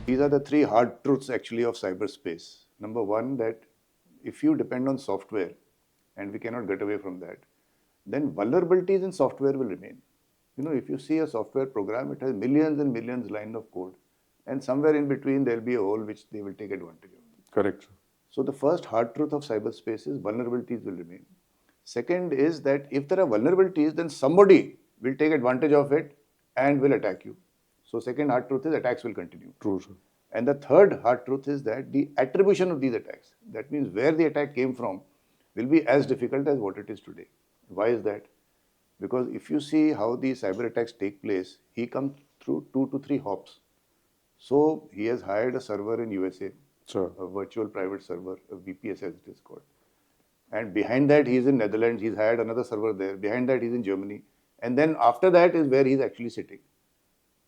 These are the three hard truths actually of cyberspace. Number one, that if you depend on software, and we cannot get away from that, then vulnerabilities in software will remain. If you see a software program, it has millions and millions lines of code, and somewhere in between there will be a hole which they will take advantage of. Correct. So the first hard truth of cyberspace is vulnerabilities will remain. Second is that if there are vulnerabilities, then somebody will take advantage of it and will attack you. So second hard truth is attacks will continue. True, sir. And the third hard truth is that the attribution of these attacks, that means where the attack came from, will be as difficult as what it is today. Why is that? Because if you see how the cyber attacks take place, he comes through 2 to 3 hops. So he has hired a server in USA, Sure. a virtual private server, a VPS as it is called. And behind that, he's in Netherlands, he's hired another server there. Behind that, he's in Germany. And then after that is where he's actually sitting.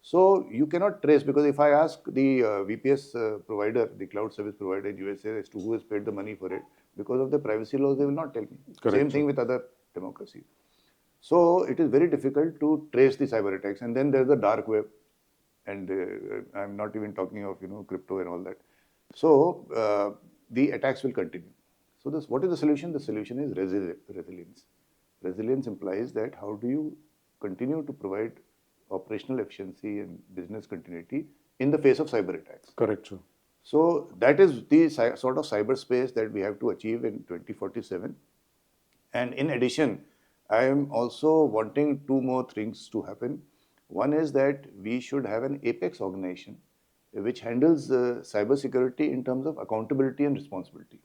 So you cannot trace, because if I ask the VPS provider, the cloud service provider in USA as to who has paid the money for it, because of the privacy laws, they will not tell me. Correct, Same thing sir. with other democracies. So it is very difficult to trace the cyber attacks. And then there's the dark web. And I'm not even talking of crypto and all that. So the attacks will continue. So what is the solution? The solution is resilience. Resilience implies that how do you continue to provide operational efficiency and business continuity in the face of cyber attacks. Correct, sir. So that is the sort of cyberspace that we have to achieve in 2047. And in addition, I am also wanting 2 more things to happen. One is that we should have an apex organization which handles cybersecurity in terms of accountability and responsibility.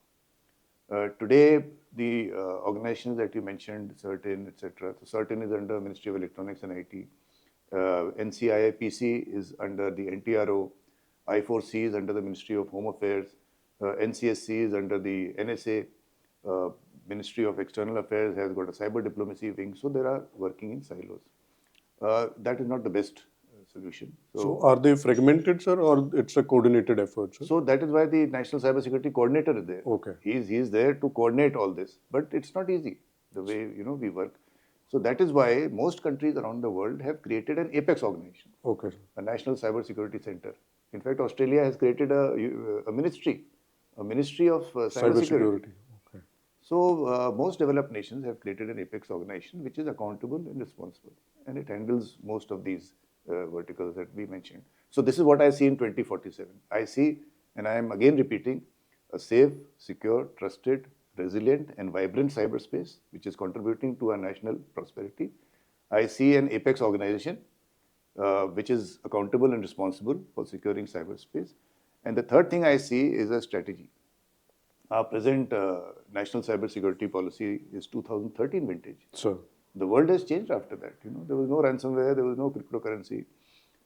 Today, the organizations that you mentioned, CERTIN, etc. So CERTIN is under Ministry of Electronics and IT. NCIIPC is under the NTRO. I4C is under the Ministry of Home Affairs. NCSC is under the NSA. Ministry of External Affairs has got a cyber diplomacy wing. So there are working in silos. That is not the best solution. So are they fragmented, sir, or it's a coordinated effort, sir? So that is why the National Cybersecurity Coordinator is there. Okay. He's there to coordinate all this, but it's not easy the way we work. So that is why most countries around the world have created an apex organization, Okay, sir. a National Cybersecurity Center. In fact, Australia has created a ministry of cybersecurity. Okay. So most developed nations have created an apex organization which is accountable and responsible, and it handles most of these verticals that we mentioned. So this is what I see in 2047. I see, and I am again repeating, a safe, secure, trusted, resilient and vibrant cyberspace which is contributing to our national prosperity. I see an apex organization which is accountable and responsible for securing cyberspace. And the third thing I see is a strategy. Our present national cybersecurity policy is 2013 vintage. Sir. The world has changed after that. There was no ransomware, there was no cryptocurrency.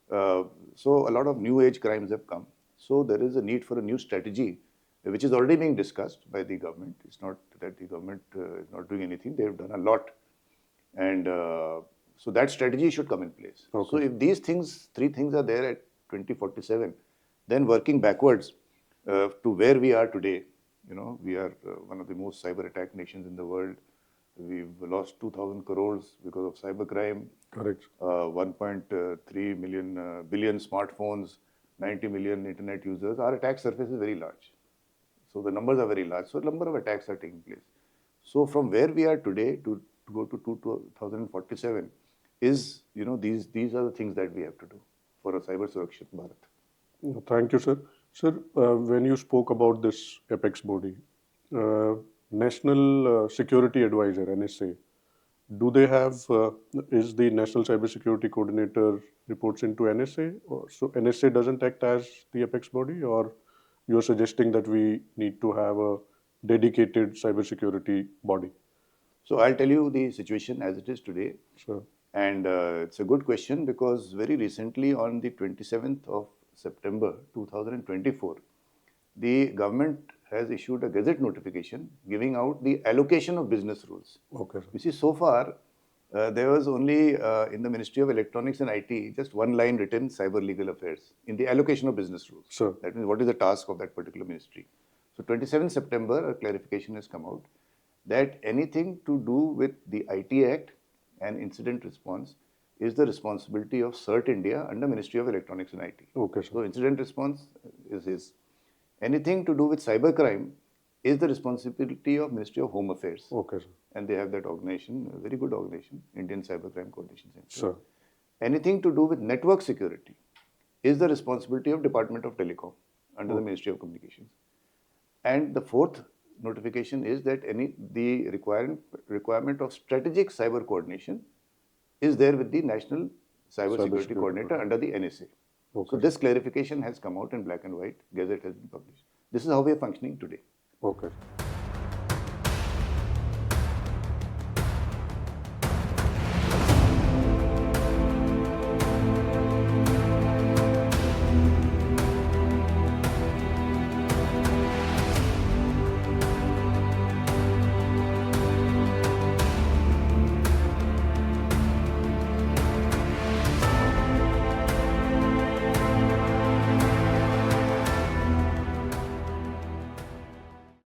So a lot of new age crimes have come. So there is a need for a new strategy, which is already being discussed by the government. It's not that the government is not doing anything. They have done a lot. And so that strategy should come in place. Okay. So if these three things are there at 2047, then working backwards to where we are today, we are one of the most cyber attack nations in the world. We've lost 2,000 crores because of cybercrime. Correct. 1.3 billion smartphones, 90 million internet users. Our attack surface is very large. So the numbers are very large. So a number of attacks are taking place. So from where we are today to go to 2047 is, these are the things that we have to do for a cyber surakshit Bharat. Thank you, sir. Sir, when you spoke about this apex body, National Security Advisor, NSA, do they have, is the National Cybersecurity Coordinator reports into NSA? So NSA doesn't act as the apex body, or you're suggesting that we need to have a dedicated cybersecurity body? So I'll tell you the situation as it is today. Sure. And it's a good question because very recently on the 27th of September 2024, the government has issued a gazette notification giving out the allocation of business rules. Okay. You see, so far, there was only in the Ministry of Electronics and IT just one line written, cyber legal affairs, in the allocation of business rules. Sure. That means what is the task of that particular ministry. So 27th September, a clarification has come out that anything to do with the IT Act and incident response is the responsibility of CERT India under Ministry of Electronics and IT. Okay, sir. So incident response is his. Anything to do with cybercrime is the responsibility of Ministry of Home Affairs. Okay, sir. And they have that organization, a very good organization, Indian Cybercrime Coordination Center. Sure. Anything to do with network security is the responsibility of Department of Telecom under the Ministry of Communications. And the fourth notification is that the requirement of strategic cyber coordination is there with the National Cybersecurity Coordinator under the NSA. Okay. So this clarification has come out in black and white. Gazette has been published. This is how we are functioning today. Okay.